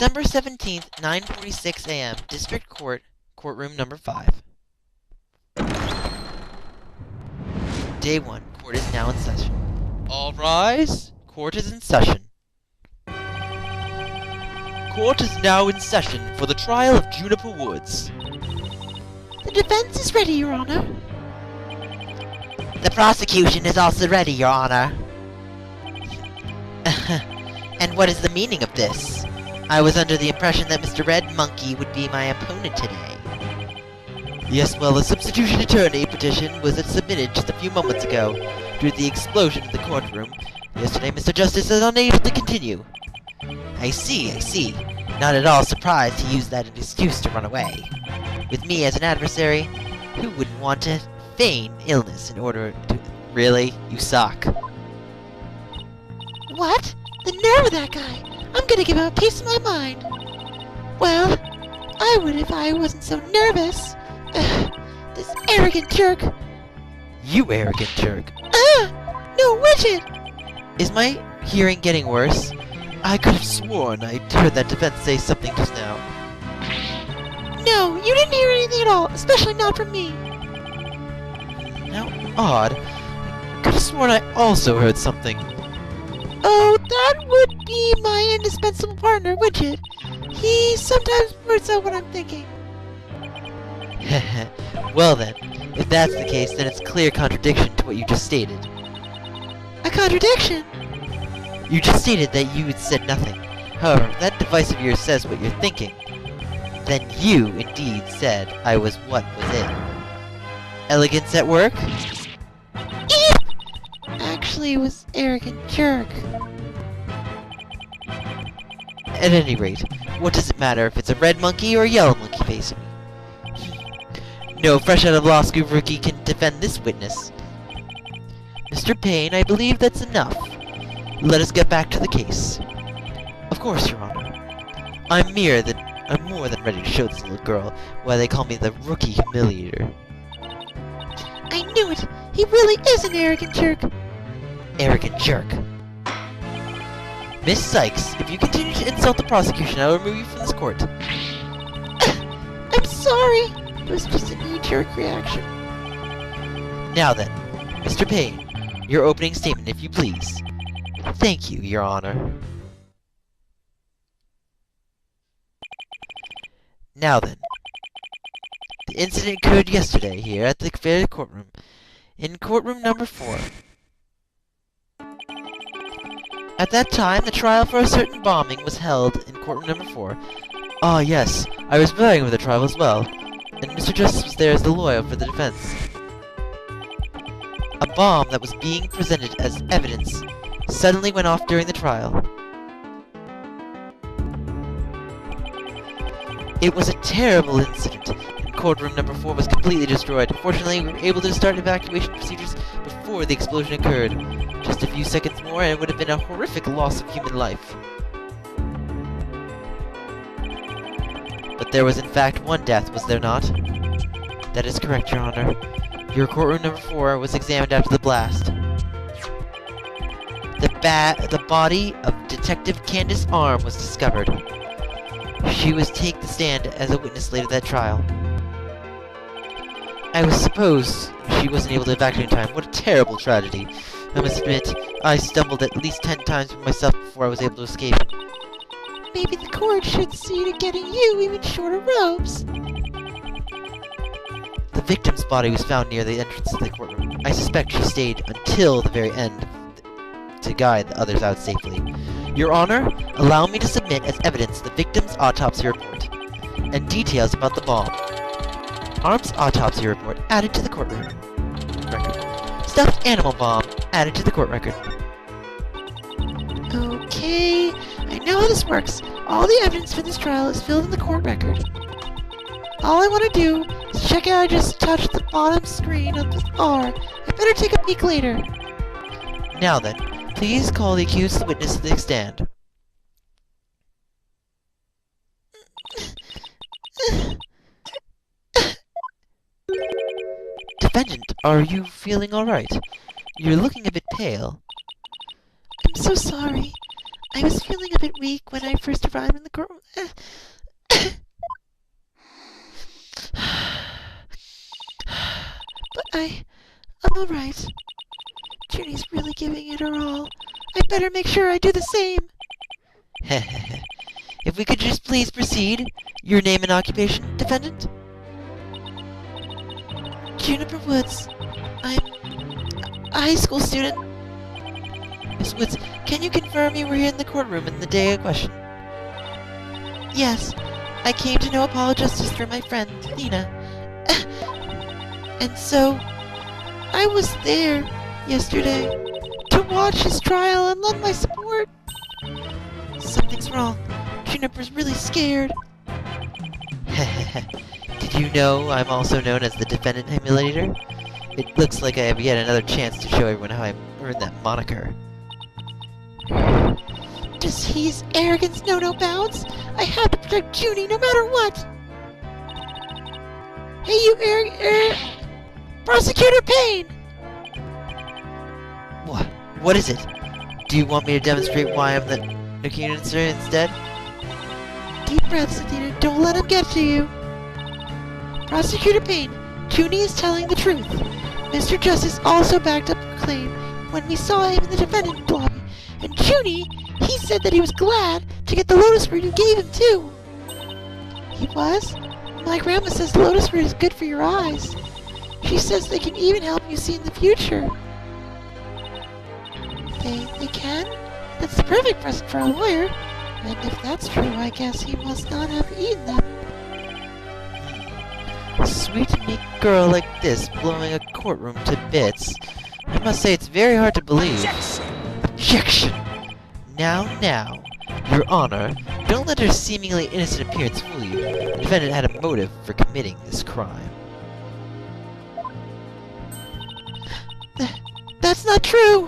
December 17th, 9:46 a.m., District Court, Courtroom number 5. Day 1. Court is now in session. All rise. Court is in session. Court is now in session for the trial of Juniper Woods. The defense is ready, Your Honor. The prosecution is also ready, Your Honor. And what is the meaning of this? I was under the impression that Mr. Red Monkey would be my opponent today. Yes, well, a substitution attorney petition was submitted just a few moments ago. Due to the explosion in the courtroom yesterday, Mr. Justice is unable to continue. I see. Not at all surprised he used that as an excuse to run away. With me as an adversary, who wouldn't want to feign illness in order to... Really? You suck. What? The nerve of that guy! I'm gonna give him a piece of my mind! Well, I would if I wasn't so nervous. This arrogant jerk! You arrogant jerk. No, Widget! Is my hearing getting worse? I could have sworn I heard that defense say something just now. No, you didn't hear anything at all, especially not from me. How odd. I could have sworn I also heard something. Oh, that would be my indispensable partner, Widget. He sometimes blurts out what I'm thinking. Well then, if that's the case, then it's clear contradiction to what you just stated. A contradiction? You just stated that you had said nothing. However, if that device of yours says what you're thinking, then you, indeed, said I was what was it. Elegance at work? Actually, it was arrogant jerk. At any rate, what does it matter if it's a red monkey or a yellow monkey facing me? No fresh out of law school rookie can defend this witness. Mr. Payne, I believe that's enough. Let us get back to the case. Of course, Your Honor. I'm more than ready to show this little girl why they call me the Rookie Humiliator. I knew it! He really is an arrogant jerk! Arrogant jerk. Miss Sykes, if you continue to insult the prosecution, I will remove you from this court. I'm sorry! It was just a knee-jerk reaction. Now then, Mr. Payne, your opening statement, if you please. Thank you, Your Honor. Now then, the incident occurred yesterday here at the fair courtroom, in courtroom number 4. At that time, the trial for a certain bombing was held in courtroom number 4. Ah, yes, I was familiar with the trial as well, and Mr. Justice was there as the lawyer for the defense. A bomb that was being presented as evidence suddenly went off during the trial. It was a terrible incident, and courtroom number 4 was completely destroyed. Fortunately, we were able to start evacuation procedures before the explosion occurred. Just a few seconds more, and it would have been a horrific loss of human life. But there was in fact one death, was there not? That is correct, Your Honor. Your courtroom number 4 was examined after the blast. The body of Detective Candace Arm was discovered. She was take the stand as a witness later that trial. I suppose she wasn't able to evacuate in time. What a terrible tragedy. I must admit, I stumbled at least 10 times myself before I was able to escape. Maybe the court should see to getting you even shorter robes. The victim's body was found near the entrance to the courtroom. I suspect she stayed until the very end to guide the others out safely. Your Honor, allow me to submit as evidence the victim's autopsy report and details about the bomb. Arm's autopsy report added to the courtroom record. Stuffed animal bomb added to the court record. Okay, I know how this works. All the evidence for this trial is filled in the court record. All I want to do is check out I just touched the bottom screen of the R. I better take a peek later. Now then, please call the accused witness to the stand. Defendant, are you feeling all right? You're looking a bit pale. I'm so sorry. I was feeling a bit weak when I first arrived in the courtroom. But I'm alright. Junie's really giving it her all. I better make sure I do the same. If we could just please proceed. Your name and occupation, defendant? Juniper Woods. I'm a high school student. Miss Woods, can you confirm you were here in the courtroom in the day of question? Yes, I came to know Apollo Justice for my friend, Nina. And so, I was there yesterday to watch his trial and lend my support. Something's wrong. Juniper's really scared. Did you know I'm also known as the defendant emulator? It looks like I have yet another chance to show everyone how I earned that moniker. Does his arrogance know no bounds? I have to protect Junie no matter what! Hey, you Prosecutor Payne! What is it? Do you want me to demonstrate why I'm the accuser instead? Deep breaths, Athena. Don't let him get to you. Prosecutor Payne, Junie is telling the truth. Mr. Justice also backed up her claim when we saw him in the defendant lobby. And Junie, he said that he was glad to get the lotus root you gave him, too. He was? My grandma says lotus root is good for your eyes. She says they can even help you see in the future. They can? That's the perfect present for a lawyer. And if that's true, I guess he must not have eaten them. A sweet, meek girl like this blowing a courtroom to bits. I must say it's very hard to believe. Objection! Now, Your Honor, don't let her seemingly innocent appearance fool you. The defendant had a motive for committing this crime. That's not true!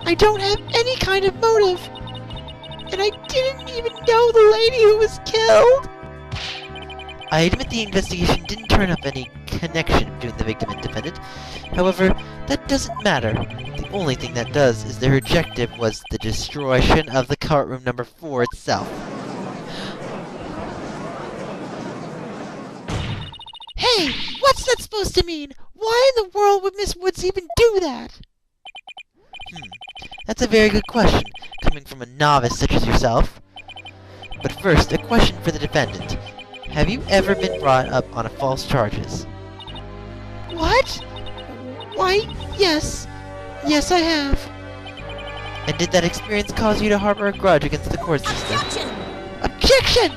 I don't have any kind of motive! And I didn't even know the lady who was killed! I admit the investigation didn't turn up any connection between the victim and defendant. However, that doesn't matter. The only thing that does is their objective was the destruction of the courtroom number 4 itself. Hey! What's that supposed to mean? Why in the world would Miss Woods even do that? That's a very good question, coming from a novice such as yourself. But first, a question for the defendant. Have you ever been brought up on false charges? What? Why, yes. Yes, I have. And did that experience cause you to harbor a grudge against the court system? Objection!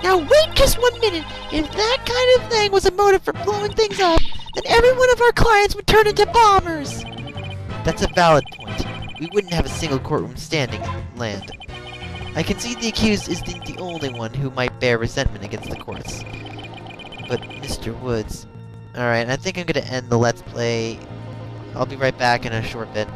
Now wait just 1 minute. If that kind of thing was a motive for blowing things up, then every one of our clients would turn into bombers. That's a valid point. We wouldn't have a single courtroom standing in land. I concede the accused isn't the only one who might bear resentment against the courts. But Mr. Woods... Alright, I think I'm gonna end the Let's Play. I'll be right back in a short bit.